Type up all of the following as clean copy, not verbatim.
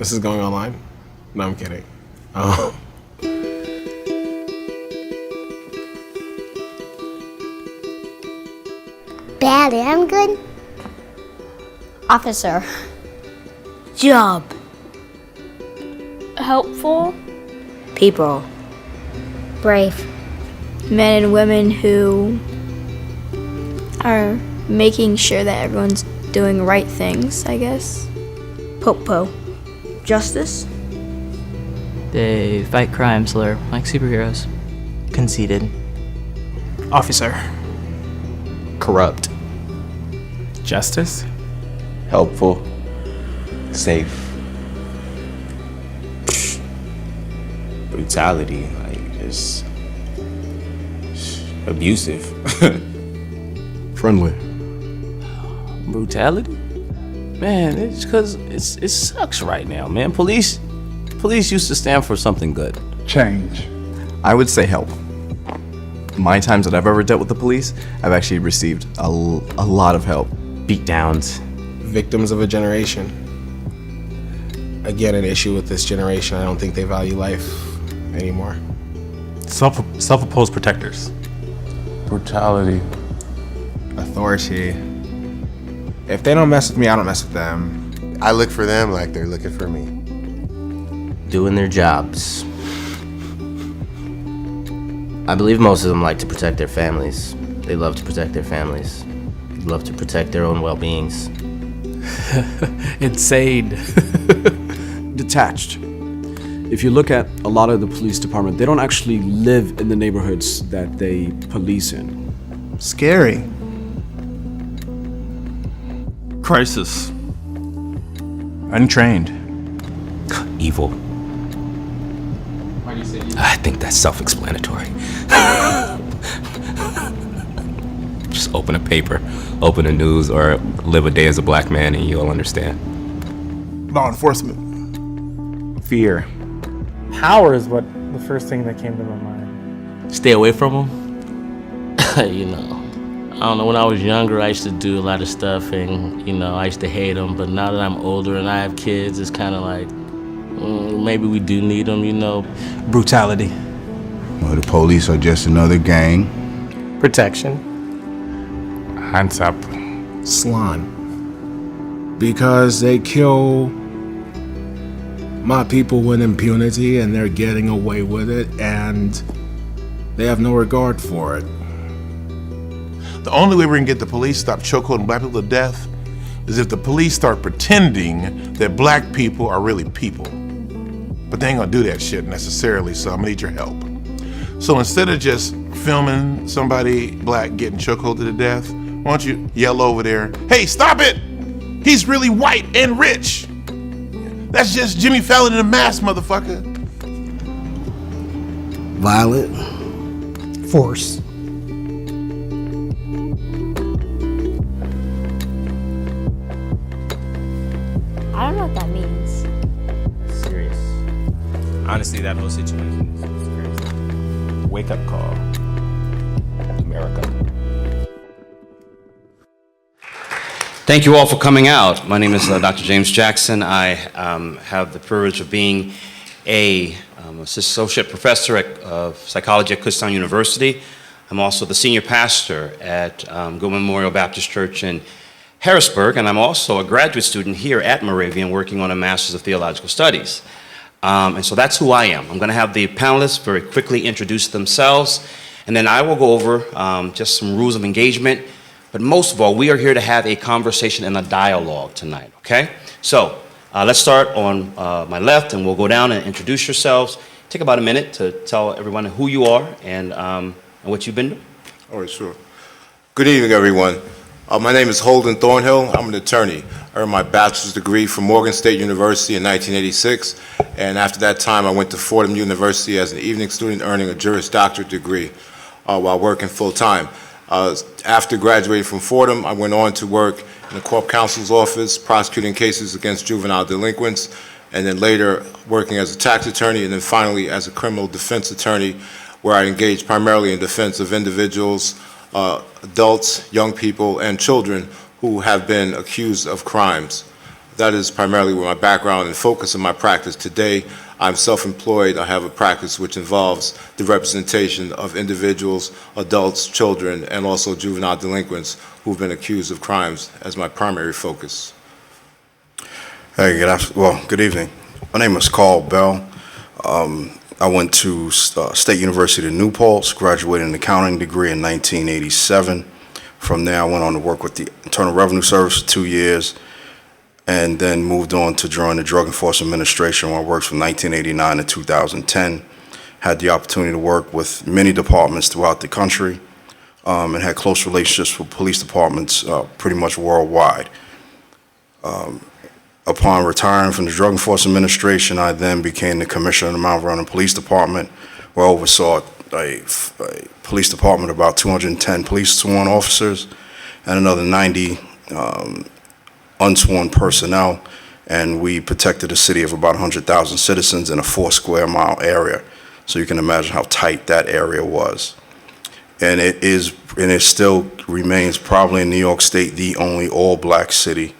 This is going online? No, I'm kidding. Oh. Badly, I'm good. Officer. Job. Helpful. People. Brave. Men and women who are making sure that everyone's doing right things, I guess. Popo. Justice. They fight crimes, they're like superheroes. Conceited. Officer. Corrupt. Justice. Helpful. Safe. Brutality, like just abusive. Friendly. Brutality? Man, it's because it sucks right now, man. Police used to stand for something good. Change. I would say help. My times that I've ever dealt with the police, I've actually received a lot of help. Beatdowns. Victims of a generation. Again, an issue with this generation. I don't think they value life anymore. Self-opposed protectors. Brutality. Authority. If they don't mess with me, I don't mess with them. I look for them like they're looking for me. Doing their jobs. I believe most of them like to protect their families. They love to protect their families. They love to protect their own well-beings. Insane. Detached. If you look at a lot of the police department, they don't actually live in the neighborhoods that they police in. Scary. Crisis. Untrained. Evil. I think that's self-explanatory. Just open a paper, open the news, or live a day as a black man and you'll understand. Law enforcement. Fear. Power is what the first thing that came to my mind. Stay away from them. You know, I don't know, when I was younger, I used to do a lot of stuff and, you know, I used to hate them. But now that I'm older and I have kids, it's kind of like, maybe we do need them, you know. Brutality. Well, the police are just another gang. Protection. Hands up. Salon. Because they kill my people with impunity and they're getting away with it and they have no regard for it. The only way we're gonna get the police to stop chokeholding black people to death is if the police start pretending that black people are really people. But they ain't gonna do that shit necessarily, so I'm gonna need your help. So instead of just filming somebody black getting chokeholded to death, why don't you yell over there, "Hey, stop it! He's really white and rich! That's just Jimmy Fallon in a mask, motherfucker." Violent. Force. I don't know what that means. Serious. Honestly, that whole situation is crazy. Wake up call, America. Thank you all for coming out. My name is Dr. James Jackson. I have the privilege of being a associate professor of psychology at Kutztown University. I'm also the senior pastor at Good Memorial Baptist Church in Harrisburg, and I'm also a graduate student here at Moravian working on a Master's of Theological Studies. And so that's who I am. I'm going to have the panelists very quickly introduce themselves, and then I will go over just some rules of engagement. But most of all, we are here to have a conversation and a dialogue tonight, okay? So let's start on my left, and we'll go down and introduce yourselves. Take about a minute to tell everyone who you are and what you've been doing. All right, sure. Good evening, everyone. My name is Holden Thornhill. I'm an attorney. I earned my bachelor's degree from Morgan State University in 1986, and after that time, I went to Fordham University as an evening student, earning a Juris Doctorate degree while working full-time. After graduating from Fordham, I went on to work in the Corp Counsel's office, prosecuting cases against juvenile delinquents, and then later working as a tax attorney, and then finally as a criminal defense attorney, where I engaged primarily in defense of individuals, adults, young people, and children who have been accused of crimes. That is primarily where my background and focus of my practice today. I'm self-employed. I have a practice which involves the representation of individuals, adults, children, and also juvenile delinquents who've been accused of crimes as my primary focus. Hey, good evening. My name is Carl Bell. I went to State University of New Paltz, graduated in an accounting degree in 1987. From there, I went on to work with the Internal Revenue Service for 2 years, and then moved on to join the Drug Enforcement Administration, where I worked from 1989 to 2010. Had the opportunity to work with many departments throughout the country, and had close relationships with police departments pretty much worldwide. Upon retiring from the Drug Enforcement Administration, I then became the Commissioner of the Mount Vernon Police Department, where I oversaw a police department of about 210 police sworn officers and another 90 unsworn personnel, and we protected a city of about 100,000 citizens in a 4 square mile area. So you can imagine how tight that area was. And it still remains probably in New York State the only all-black city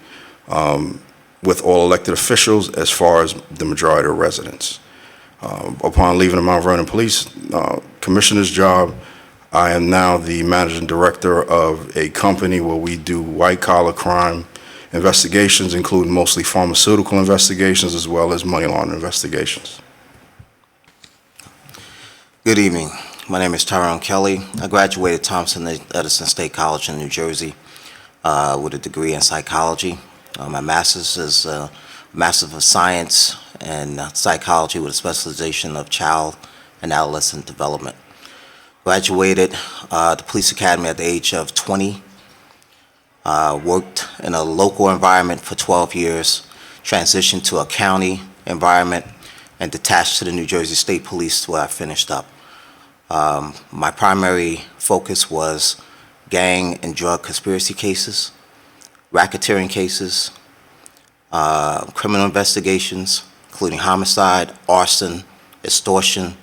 with all elected officials as far as the majority of residents. Upon leaving the Mount Vernon Police Commissioner's job, I am now the Managing Director of a company where we do white-collar crime investigations, including mostly pharmaceutical investigations as well as money laundering investigations. Good evening. My name is Tyrone Kelly. I graduated Thompson Edison State College in New Jersey with a degree in psychology. My master's is Master of Science and Psychology with a specialization of child and adolescent development. Graduated the police academy at the age of 20. Worked in a local environment for 12 years, transitioned to a county environment, and detached to the New Jersey State Police where I finished up. My primary focus was gang and drug conspiracy cases, racketeering cases, criminal investigations, including homicide, arson, extortion,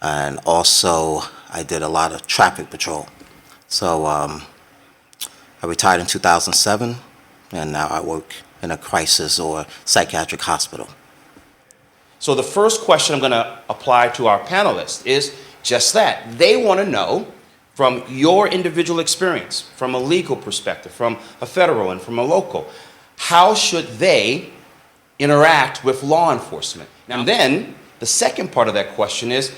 and also I did a lot of traffic patrol. So I retired in 2007, and now I work in a crisis or psychiatric hospital. So the first question I'm going to apply to our panelists is just that. They want to know, from your individual experience, from a legal perspective, from a federal and from a local, how should they interact with law enforcement? Now then, the second part of that question is,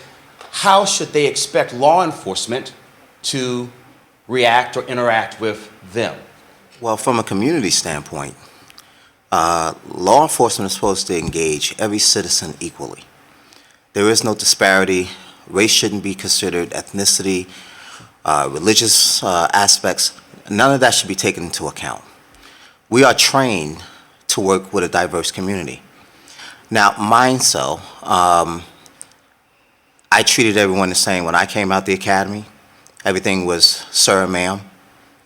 how should they expect law enforcement to react or interact with them? Well, from a community standpoint, law enforcement is supposed to engage every citizen equally. There is no disparity. Race shouldn't be considered, ethnicity, religious aspects. None of that should be taken into account. We are trained to work with a diverse community. Now, mine so, I treated everyone the same. When I came out the academy, everything was sir and ma'am,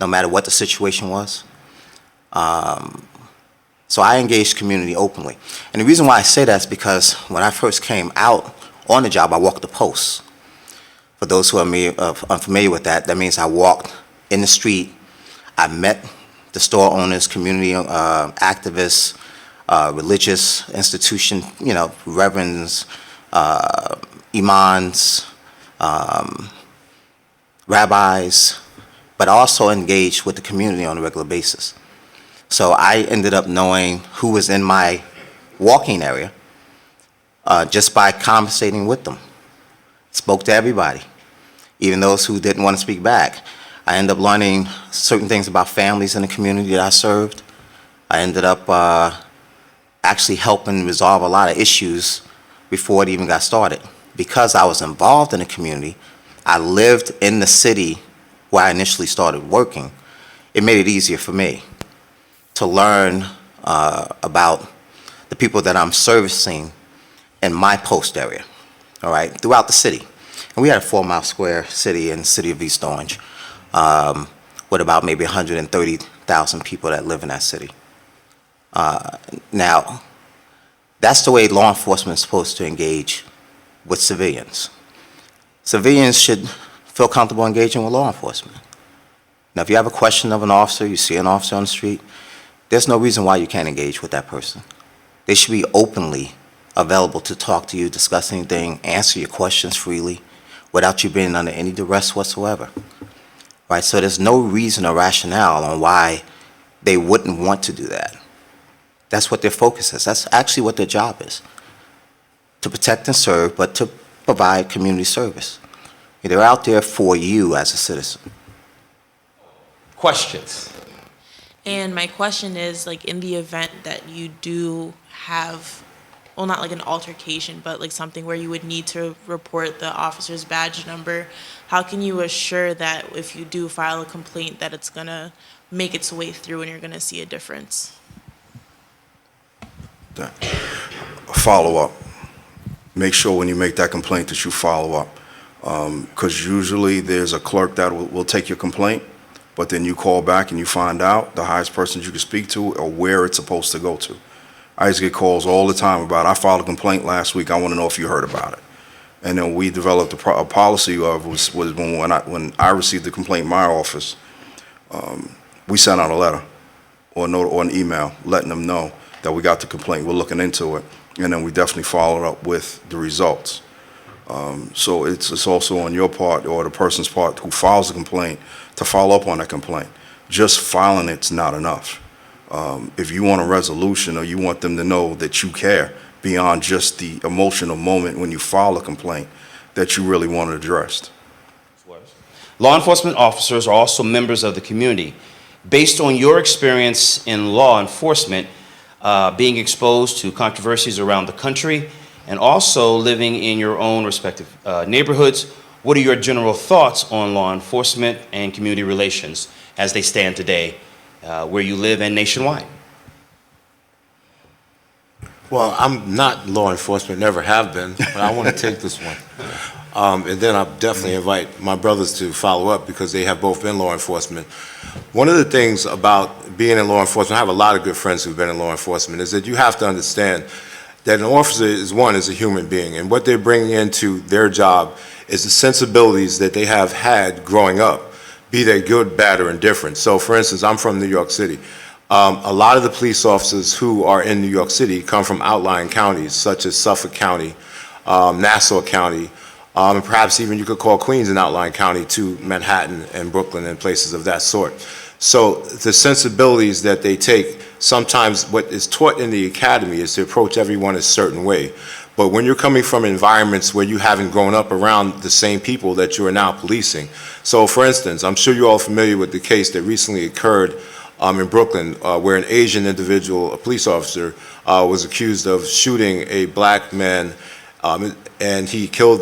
no matter what the situation was. So I engaged community openly. And the reason why I say that is because when I first came out on the job, I walked the posts. For those who are unfamiliar with that, that means I walked in the street, I met the store owners, community activists, religious institution, reverends, imams, rabbis, but also engaged with the community on a regular basis. So I ended up knowing who was in my walking area just by conversating with them. Spoke to everybody, even those who didn't want to speak back. I ended up learning certain things about families in the community that I served. I ended up actually helping resolve a lot of issues before it even got started. Because I was involved in the community, I lived in the city where I initially started working, it made it easier for me to learn about the people that I'm servicing in my post area, all right, throughout the city. And we had a 4 mile square city in the city of East Orange with about maybe 130,000 people that live in that city. Now, that's the way law enforcement is supposed to engage with civilians. Civilians should feel comfortable engaging with law enforcement. Now, if you have a question of an officer, you see an officer on the street, there's no reason why you can't engage with that person. They should be openly available to talk to you, discuss anything, answer your questions freely, without you being under any duress whatsoever. Right? So there's no reason or rationale on why they wouldn't want to do that. That's what their focus is. That's actually what their job is. To protect and serve, but to provide community service. They're out there for you as a citizen. Questions? And my question is, like, in the event that you do have, well, not like an altercation, but like something where you would need to report the officer's badge number, how can you assure that if you do file a complaint that it's gonna make its way through and you're gonna see a difference? Follow up. Make sure when you make that complaint that you follow up. Because usually there's a clerk that will take your complaint, but then you call back and you find out the highest person you can speak to or where it's supposed to go to. I used to get calls all the time about, I filed a complaint last week, I want to know if you heard about it. And then we developed a policy of, was when I received the complaint in my office, we sent out a letter or an email letting them know that we got the complaint, we're looking into it, and then we definitely followed up with the results. So it's also on your part or the person's part who files a complaint to follow up on that complaint. Just filing it's not enough. If you want a resolution or you want them to know that you care beyond just the emotional moment when you file a complaint, that you really want it addressed. Law enforcement officers are also members of the community. Based on your experience in law enforcement, being exposed to controversies around the country, and also living in your own respective neighborhoods, what are your general thoughts on law enforcement and community relations as they stand today, where you live and nationwide? Well, I'm not law enforcement, never have been, but I want to take this one. And then I'll definitely invite my brothers to follow up because they have both been law enforcement. One of the things about being in law enforcement, I have a lot of good friends who've been in law enforcement, is that you have to understand that an officer is a human being, and what they're bringing into their job is the sensibilities that they have had growing up, be they good, bad, or indifferent. So for instance, I'm from New York City. A lot of the police officers who are in New York City come from outlying counties, such as Suffolk County, Nassau County, and perhaps even you could call Queens an outlying county to Manhattan and Brooklyn and places of that sort. So the sensibilities that they take, sometimes what is taught in the academy is to approach everyone a certain way. But when you're coming from environments where you haven't grown up around the same people that you are now policing. So for instance, I'm sure you're all familiar with the case that recently occurred in Brooklyn, where an Asian individual, a police officer, was accused of shooting a black man, and he killed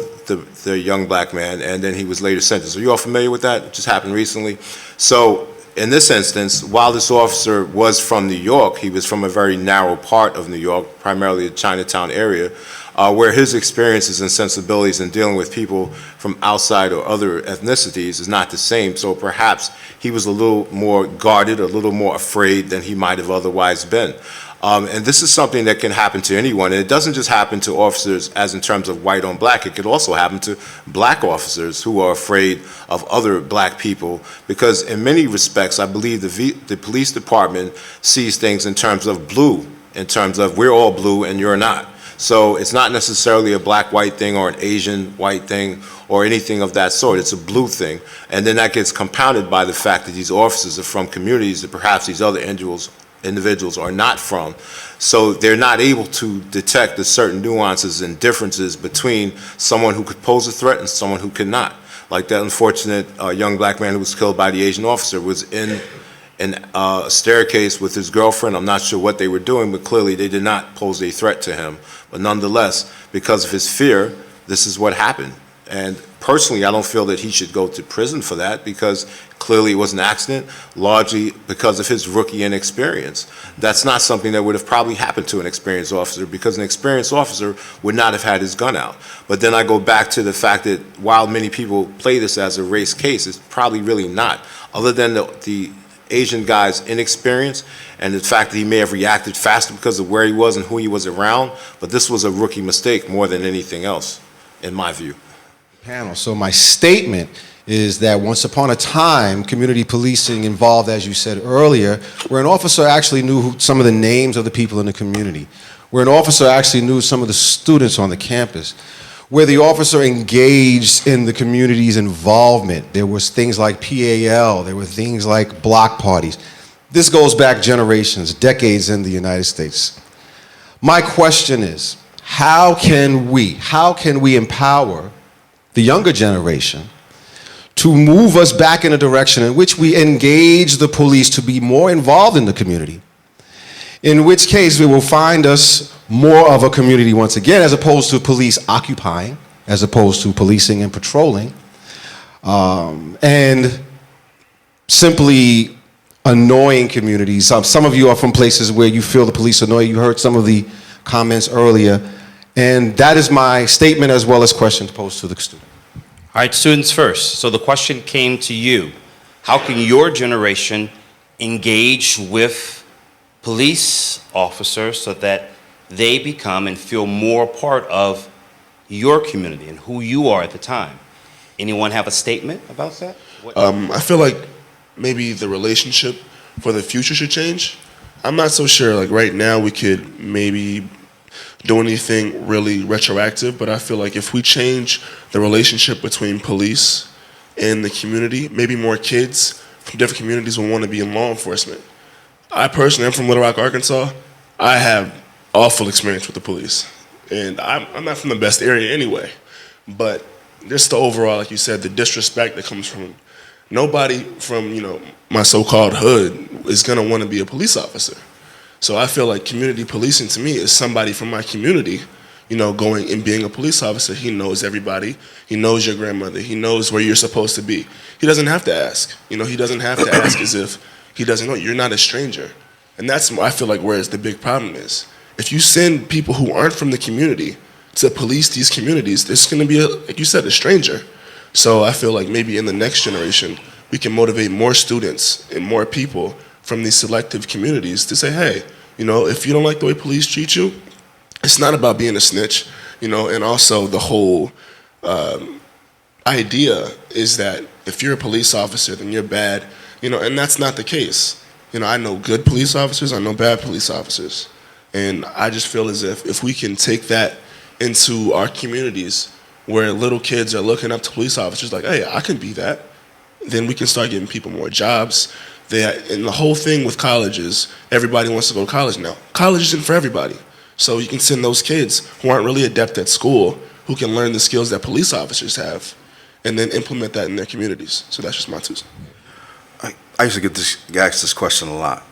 the young black man, and then he was later sentenced. Are you all familiar with that? It just happened recently. So in this instance, while this officer was from New York, he was from a very narrow part of New York, primarily the Chinatown area, where his experiences and sensibilities in dealing with people from outside or other ethnicities is not the same. So perhaps he was a little more guarded, a little more afraid than he might have otherwise been. And this is something that can happen to anyone. And it doesn't just happen to officers as in terms of white on black. It could also happen to black officers who are afraid of other black people, because in many respects, I believe the police department sees things in terms of blue, in terms of we're all blue and you're not. So it's not necessarily a black-white thing or an Asian-white thing or anything of that sort. It's a blue thing. And then that gets compounded by the fact that these officers are from communities that perhaps these other individuals are not from. So they're not able to detect the certain nuances and differences between someone who could pose a threat and someone who could not. Like that unfortunate young black man who was killed by the Asian officer was in a staircase with his girlfriend. I'm not sure what they were doing, but clearly they did not pose a threat to him. But nonetheless, because of his fear, this is what happened. And personally, I don't feel that he should go to prison for that, because clearly it was an accident, largely because of his rookie inexperience. That's not something that would have probably happened to an experienced officer, because an experienced officer would not have had his gun out. But then I go back to the fact that while many people play this as a race case, it's probably really not. Other than the Asian guy's inexperience and the fact that he may have reacted faster because of where he was and who he was around, but this was a rookie mistake more than anything else, in my view. Panel. So my statement is that once upon a time, community policing involved, as you said earlier, where an officer actually knew some of the names of the people in the community, where an officer actually knew some of the students on the campus, where the officer engaged in the community's involvement. There was things like PAL, there were things like block parties. This goes back generations, decades in the United States. My question is, how can we empower the younger generation to move us back in a direction in which we engage the police to be more involved in the community? In which case we will find us more of a community once again, as opposed to police occupying, as opposed to policing and patrolling, and simply annoying communities. Some of you are from places where you feel the police annoy you. You heard some of the comments earlier, and that is my statement as well as question posed to the student. All right, students first. So the question came to you. How can your generation engage with police officers so that they become and feel more part of your community and who you are at the time? Anyone have a statement about that? I feel like maybe the relationship for the future should change. I'm not so sure, like right now we could maybe do anything really retroactive, but I feel like if we change the relationship between police and the community, maybe more kids from different communities will want to be in law enforcement. I personally am from Little Rock, Arkansas. I have awful experience with the police, and I'm not from the best area anyway, but just the overall, like you said, the disrespect that comes from nobody from, my so-called hood is gonna want to be a police officer. So I feel like community policing to me is somebody from my community, going and being a police officer. He knows everybody. He knows your grandmother. He knows where you're supposed to be. He doesn't have to ask. He doesn't have to ask as if he doesn't know. You're not a stranger. And that's, I feel like, where the big problem is. If you send people who aren't from the community to police these communities, there's gonna be, like you said, a stranger. So I feel like maybe in the next generation, we can motivate more students and more people from these selective communities to say, hey, if you don't like the way police treat you, it's not about being a snitch, and also the whole idea is that if you're a police officer, then you're bad, and that's not the case. I know good police officers, I know bad police officers, and I just feel as if we can take that into our communities where little kids are looking up to police officers like, hey, I can be that, then we can start giving people more jobs. And the whole thing with college is everybody wants to go to college now. College isn't for everybody. So you can send those kids who aren't really adept at school, who can learn the skills that police officers have, and then implement that in their communities. So that's just my 2 cents. I used to get asked this question a lot.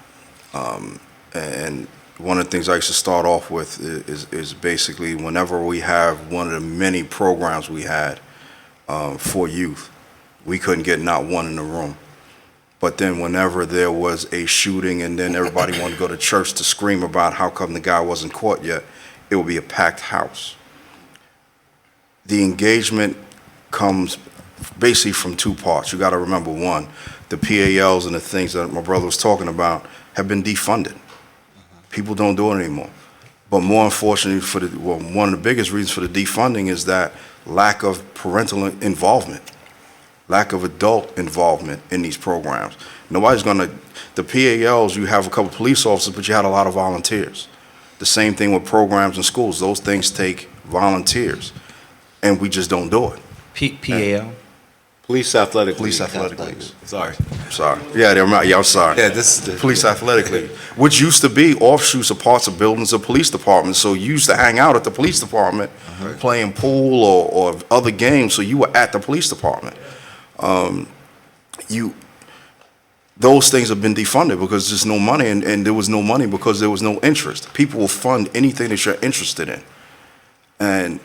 And one of the things I used to start off with is basically whenever we have one of the many programs we had for youth, we couldn't get not one in the room. But then whenever there was a shooting and then everybody wanted to go to church to scream about how come the guy wasn't caught yet, it would be a packed house. The engagement comes basically from 2 parts. You got to remember, one, the PALs and the things that my brother was talking about have been defunded. People don't do it anymore. But more unfortunately, one of the biggest reasons for the defunding is that lack of parental involvement. Lack of adult involvement in these programs. The PALs, you have a couple police officers, but you had a lot of volunteers. The same thing with programs in schools. Those things take volunteers, and we just don't do it. PAL? Police athletic leagues. Sorry. Yeah, I'm sorry. Yeah, this is the Police athletic league, which used to be offshoots of parts of buildings of police departments. So you used to hang out at the police department, playing pool or other games. So you were at the police department. Those things have been defunded because there's no money, and there was no money because there was no interest. People will fund anything that you're interested in, and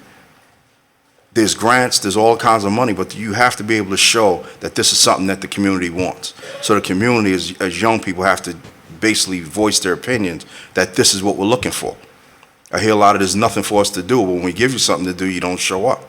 there's grants, there's all kinds of money, but you have to be able to show that this is something that the community wants. So the community, as young people, have to basically voice their opinions that this is what we're looking for. I hear a lot of there's nothing for us to do, but when we give you something to do, you don't show up.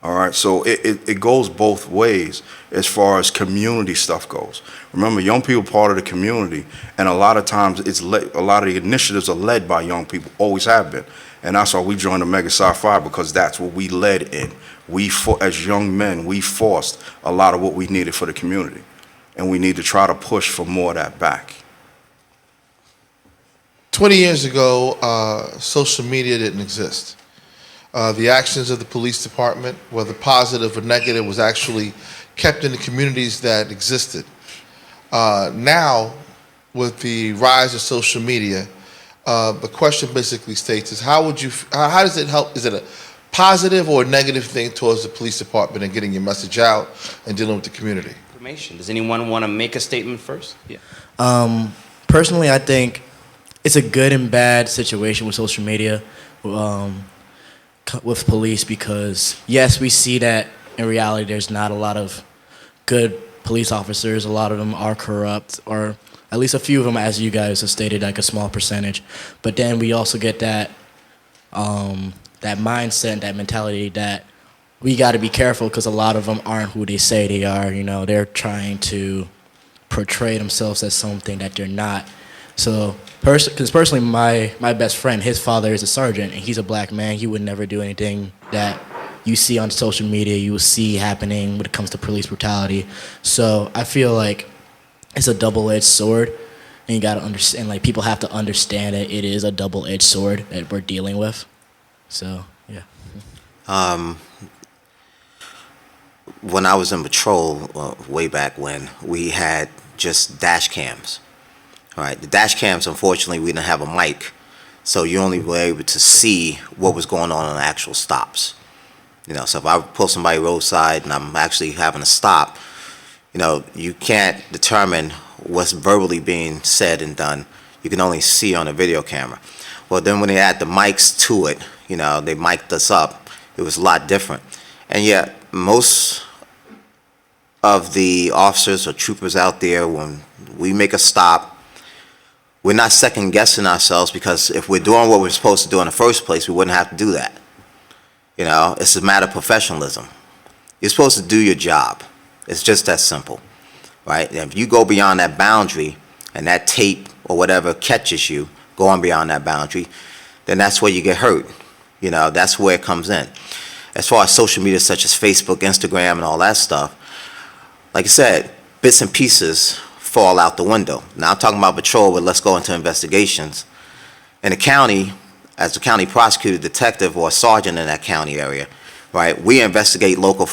All right, so it goes both ways as far as community stuff goes. Remember, young people are part of the community, and a lot of times a lot of the initiatives are led by young people, always have been. And that's why we joined the Mega Sci-Fi, because that's what we led in. as young men, we forced a lot of what we needed for the community. And we need to try to push for more of that back. 20 years ago, social media didn't exist. The actions of the police department, whether positive or negative, was actually kept in the communities that existed. Now, with the rise of social media, the question basically states is how does it help? Is it a positive or a negative thing towards the police department and getting your message out and dealing with the community? Information. Does anyone want to make a statement first? Yeah. Personally, I think it's a good and bad situation with social media, with police, because yes, we see that in reality there's not a lot of good police officers. A lot of them are corrupt, or at least a few of them, as you guys have stated, like a small percentage. But then we also get that that mindset, that mentality that we got to be careful because a lot of them aren't who they say they are. You know, they're trying to portray themselves as something that they're not. So, because personally, my best friend, his father is a sergeant, and he's a black man. He would never do anything that you see on social media, you will see happening when it comes to police brutality. So I feel like it's a double-edged sword, and you got to understand, like, people have to understand that it is a double-edged sword that we're dealing with. So, yeah. When I was in patrol, way back when, we had just dash cams. All right, the dash cams, unfortunately, we didn't have a mic, so you only were able to see what was going on in the actual stops. You know, so if I pull somebody roadside and I'm actually having to stop, you know, you can't determine what's verbally being said and done. You can only see on a video camera. Well, then when they add the mics to it, you know, they mic'd us up. It was a lot different. And yet, most of the officers or troopers out there, when we make a stop, we're not second guessing ourselves, because if we're doing what we're supposed to do in the first place, we wouldn't have to do that. You know, it's a matter of professionalism. You're supposed to do your job. It's just that simple, right? And if you go beyond that boundary and that tape or whatever catches you going beyond that boundary, then that's where you get hurt. You know, that's where it comes in. As far as social media such as Facebook, Instagram, and all that stuff, like I said, bits and pieces fall out the window. Now I'm talking about patrol, but let's go into investigations. In the county, as a county prosecutor, detective, or a sergeant in that county area, right, we investigate local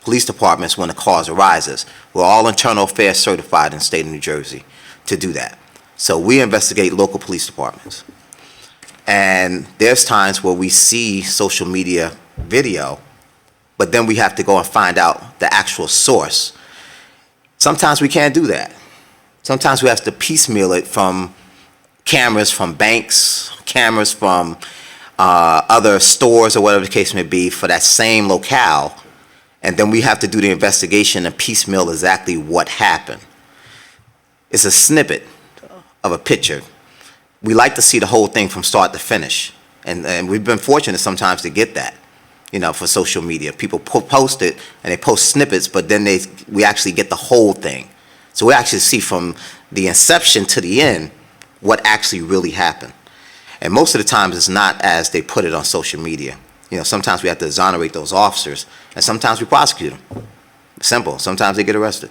police departments when a cause arises. We're all internal affairs certified in the state of New Jersey to do that. So we investigate local police departments. And there's times where we see social media video, but then we have to go and find out the actual source. Sometimes we can't do that. Sometimes we have to piecemeal it from cameras from banks, cameras from other stores, or whatever the case may be, for that same locale, and then we have to do the investigation and piecemeal exactly what happened. It's a snippet of a picture. We like to see the whole thing from start to finish, and we've been fortunate sometimes to get that, you know, for social media. People post it, and they post snippets, but then we actually get the whole thing. So we actually see from the inception to the end what actually really happened. And most of the times it's not as they put it on social media. You know, sometimes we have to exonerate those officers, and sometimes we prosecute them. Simple. Sometimes they get arrested.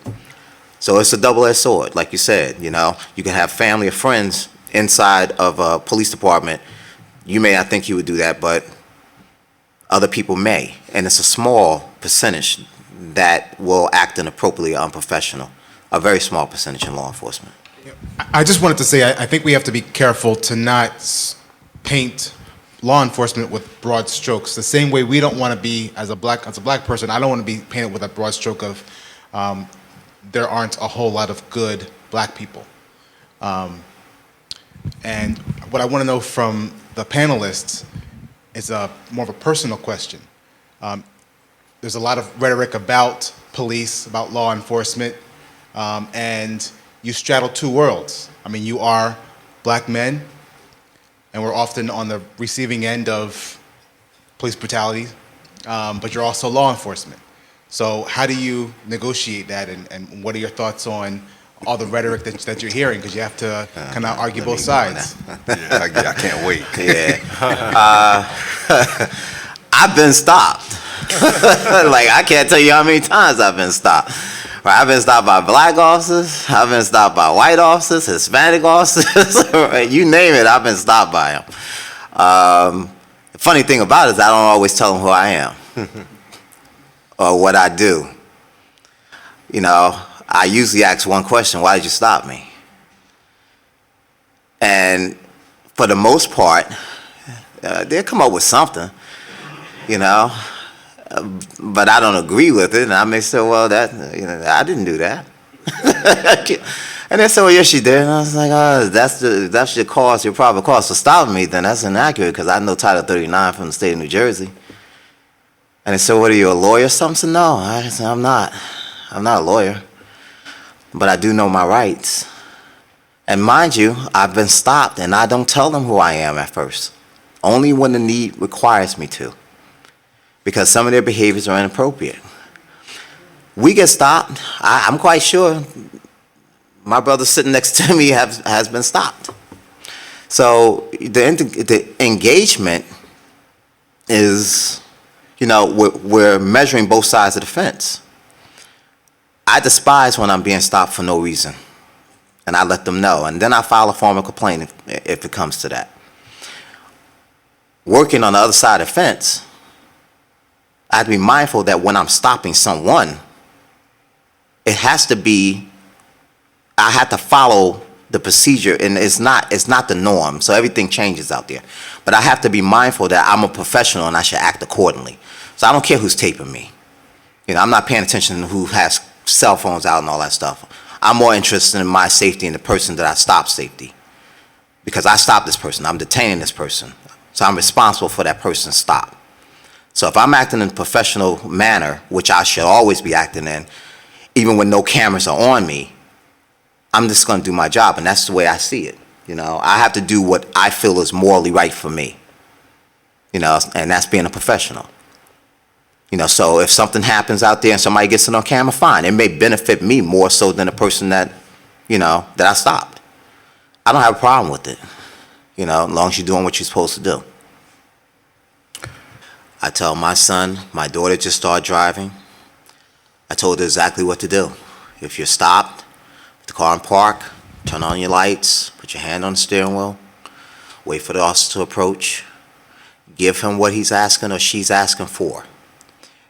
So it's a double-edged sword, like you said. You know, you can have family or friends inside of a police department. You may not think you would do that, but other people may. And it's a small percentage that will act inappropriately or unprofessional. A very small percentage in law enforcement. I just wanted to say, I think we have to be careful to not paint law enforcement with broad strokes. The same way we don't want to be, as a black person, I don't want to be painted with a broad stroke of there aren't a whole lot of good black people. And what I want to know from the panelists is more of a personal question. There's a lot of rhetoric about police, about law enforcement, and you straddle two worlds. I mean, you are black men, and we're often on the receiving end of police brutality, but you're also law enforcement. So how do you negotiate that, and what are your thoughts on all the rhetoric that you're hearing? Because you have to kind of argue both sides. I can't wait. Yeah. I've been stopped. Like, I can't tell you how many times I've been stopped. Right, I've been stopped by black officers, I've been stopped by white officers, Hispanic officers, right, you name it, I've been stopped by them. The funny thing about it is I don't always tell them who I am or what I do. You know, I usually ask one question: why did you stop me? And for the most part, they'll come up with something, you know, but I don't agree with it, and I may say, well, I didn't do that. And they said, well, yes, you did. And I was like, oh, that's your cause, your probable cause for stopping me, then that's inaccurate, because I know Title 39 from the state of New Jersey. And they said, what, are you a lawyer or something? I said, no, I said, I'm not a lawyer, but I do know my rights. And mind you, I've been stopped, and I don't tell them who I am at first, only when the need requires me to, because some of their behaviors are inappropriate. We get stopped. I'm quite sure my brother sitting next to me has been stopped. So the engagement is, you know, we're measuring both sides of the fence. I despise when I'm being stopped for no reason, and I let them know, and then I file a formal complaint if it comes to that. Working on the other side of the fence, I have to be mindful that when I'm stopping someone, it has to be, I have to follow the procedure, and it's not the norm, so everything changes out there. But I have to be mindful that I'm a professional and I should act accordingly. So I don't care who's taping me. You know, I'm not paying attention to who has cell phones out and all that stuff. I'm more interested in my safety and the person that I stopped safety. Because I stopped this person, I'm detaining this person. So I'm responsible for that person's stop. So if I'm acting in a professional manner, which I should always be acting in, even when no cameras are on me, I'm just going to do my job, and that's the way I see it. You know, I have to do what I feel is morally right for me. You know, and that's being a professional. You know, so if something happens out there and somebody gets it on camera, fine. It may benefit me more so than the person that, you know, that I stopped. I don't have a problem with it, you know, as long as you're doing what you're supposed to do. I tell my son, my daughter just started driving. I told her exactly what to do. If you're stopped, put the car in park, turn on your lights, put your hand on the steering wheel, wait for the officer to approach, give him what he's asking or she's asking for,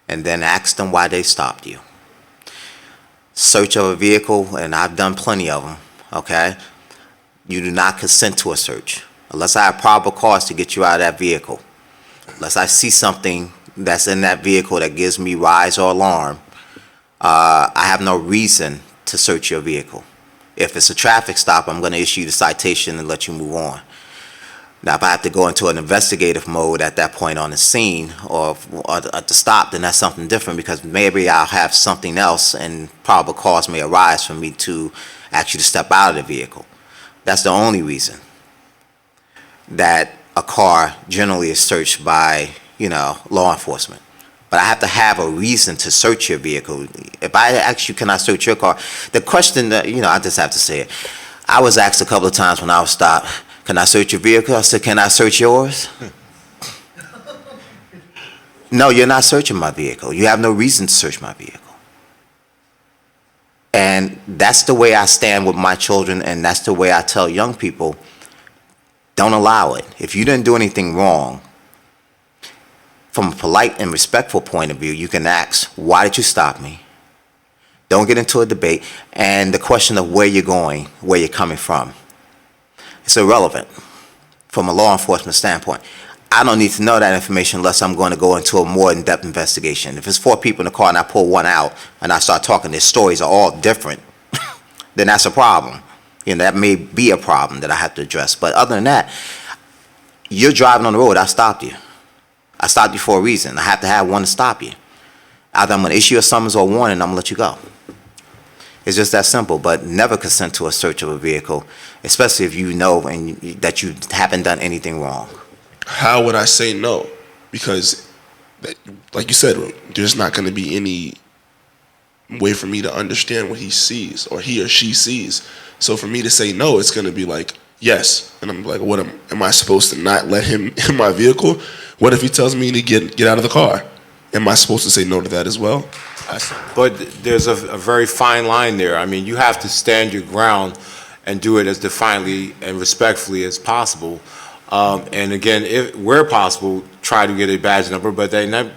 and then ask them why they stopped you. Search of a vehicle, and I've done plenty of them, okay? You do not consent to a search unless I have probable cause to get you out of that vehicle. Unless I see something that's in that vehicle that gives me rise or alarm, I have no reason to search your vehicle. If it's a traffic stop, I'm going to issue the citation and let you move on. Now, if I have to go into an investigative mode at that point on the scene or at the stop, then that's something different, because maybe I'll have something else and probable cause may arise for me to ask you to step out of the vehicle. That's the only reason that a car generally is searched by, you know, law enforcement. But I have to have a reason to search your vehicle. If I ask you, can I search your car? The question that, you know, I just have to say it. I was asked a couple of times when I was stopped, can I search your vehicle? I said, can I search yours? No, you're not searching my vehicle. You have no reason to search my vehicle. And that's the way I stand with my children, and that's the way I tell young people, don't allow it. If you didn't do anything wrong, from a polite and respectful point of view, you can ask, why did you stop me? Don't get into a debate. And the question of where you're going, where you're coming from, it's irrelevant from a law enforcement standpoint. I don't need to know that information unless I'm going to go into a more in-depth investigation. If it's 4 people in the car and I pull one out and I start talking, their stories are all different, then that's a problem. You know, that may be a problem that I have to address. But other than that, you're driving on the road, I stopped you. I stopped you for a reason. I have to have one to stop you. Either I'm going to issue a summons or warning, I'm going to let you go. It's just that simple. But never consent to a search of a vehicle, especially if you know that you haven't done anything wrong. How would I say no? Because, like you said, there's not going to be any way for me to understand what he sees or he or she sees. So for me to say no, it's going to be like, yes. And I'm like, what am I supposed to not let him in my vehicle? What if he tells me to get out of the car? am I supposed to say no to that as well? But there's a very fine line there. I mean, you have to stand your ground and do it as defiantly and respectfully as possible. And again, if where possible, try to get a badge number, but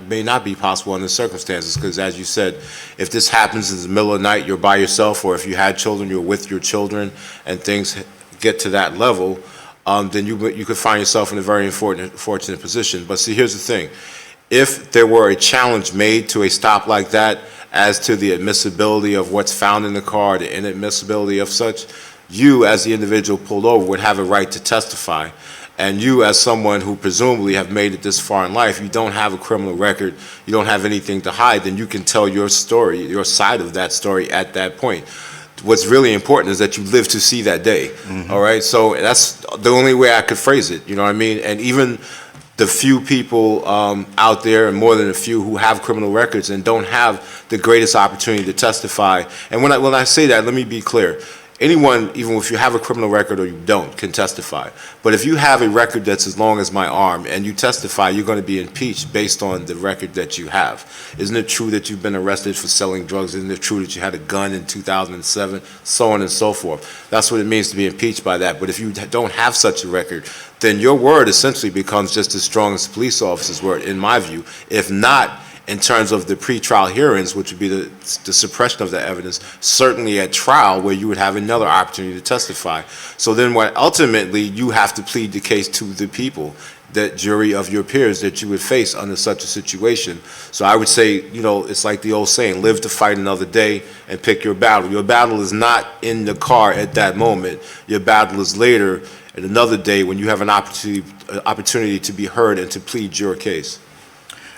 may not be possible under circumstances, because as you said, if this happens in the middle of the night, you're by yourself, or if you had children, you're with your children, and things get to that level, then you could find yourself in a very fortunate position. But see, here's the thing. If there were a challenge made to a stop like that as to the admissibility of what's found in the car, the inadmissibility of such, you as the individual pulled over would have a right to testify. And you as someone who presumably have made it this far in life, you don't have a criminal record, you don't have anything to hide, then you can tell your story, your side of that story at that point. What's really important is that you live to see that day, all right? So that's the only way I could phrase it, you know what I mean? And even the few people out there, and more than a few, who have criminal records and don't have the greatest opportunity to testify. And when I say that, let me be clear. Anyone, even if you have a criminal record or you don't, can testify. But if you have a record that's as long as my arm and you testify, you're going to be impeached based on the record that you have. Isn't it true that you've been arrested for selling drugs? Isn't it true that you had a gun in 2007? So on and so forth. That's what it means to be impeached by that. But if you don't have such a record, then your word essentially becomes just as strong as the police officer's word, in my view. If not, in terms of the pretrial hearings, which would be the suppression of the evidence, certainly at trial where you would have another opportunity to testify. So then what ultimately you have to plead the case to the people, that jury of your peers that you would face under such a situation. So I would say, you know, it's like the old saying, live to fight another day and pick your battle. Your battle is not in the car at that moment. Your battle is later at another day when you have an opportunity to be heard and to plead your case.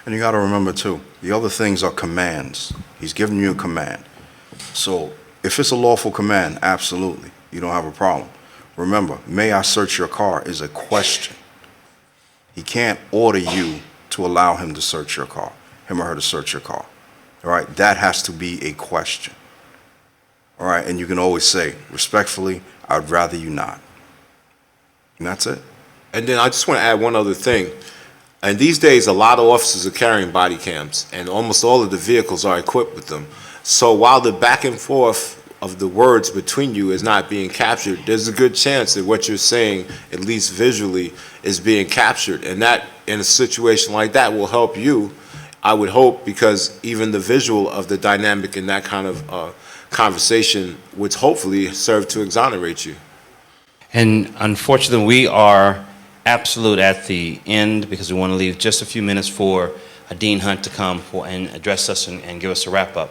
And you got to remember too, the other things are commands. He's giving you a command. So if it's a lawful command, absolutely, you don't have a problem. Remember, may I search your car is a question. He can't order you to allow him to search your car, him or her to search your car. All right, that has to be a question. All right, and you can always say, respectfully, I'd rather you not. And that's it. And then I just want to add one other thing. And these days, a lot of officers are carrying body cams, and almost all of the vehicles are equipped with them. So while the back and forth of the words between you is not being captured, there's a good chance that what you're saying, at least visually, is being captured. And that, in a situation like that, will help you, I would hope, because even the visual of the dynamic in that kind of conversation would hopefully serve to exonerate you. And unfortunately, we are absolute at the end because we want to leave just a few minutes for Dean Hunt to come and address us and give us a wrap up.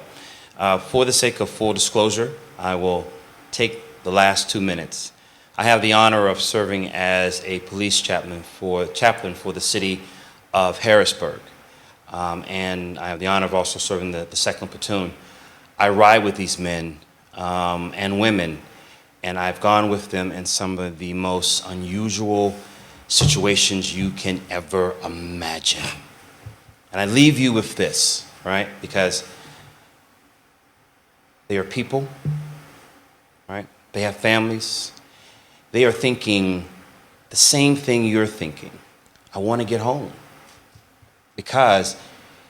For the sake of full disclosure, I will take the last 2 minutes. I have the honor of serving as a police chaplain for the city of Harrisburg. And I have the honor of also serving the 2nd Platoon. I ride with these men and women, and I've gone with them in some of the most unusual situations you can ever imagine. And I leave you with this, right? Because they are people, right? They have families. They are thinking the same thing you're thinking. I want to get home. Because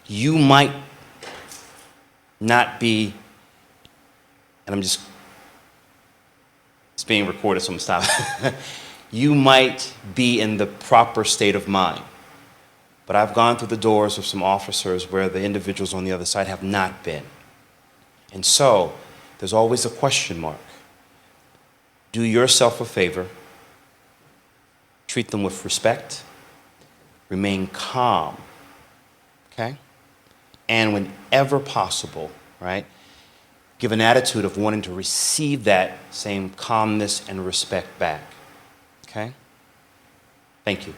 you might not be, and it's being recorded, so I'm going to stop. You might be in the proper state of mind. But I've gone through the doors of some officers where the individuals on the other side have not been. And so, there's always a question mark. Do yourself a favor. Treat them with respect. Remain calm. Okay? And whenever possible, right, give an attitude of wanting to receive that same calmness and respect back. Okay? Thank you.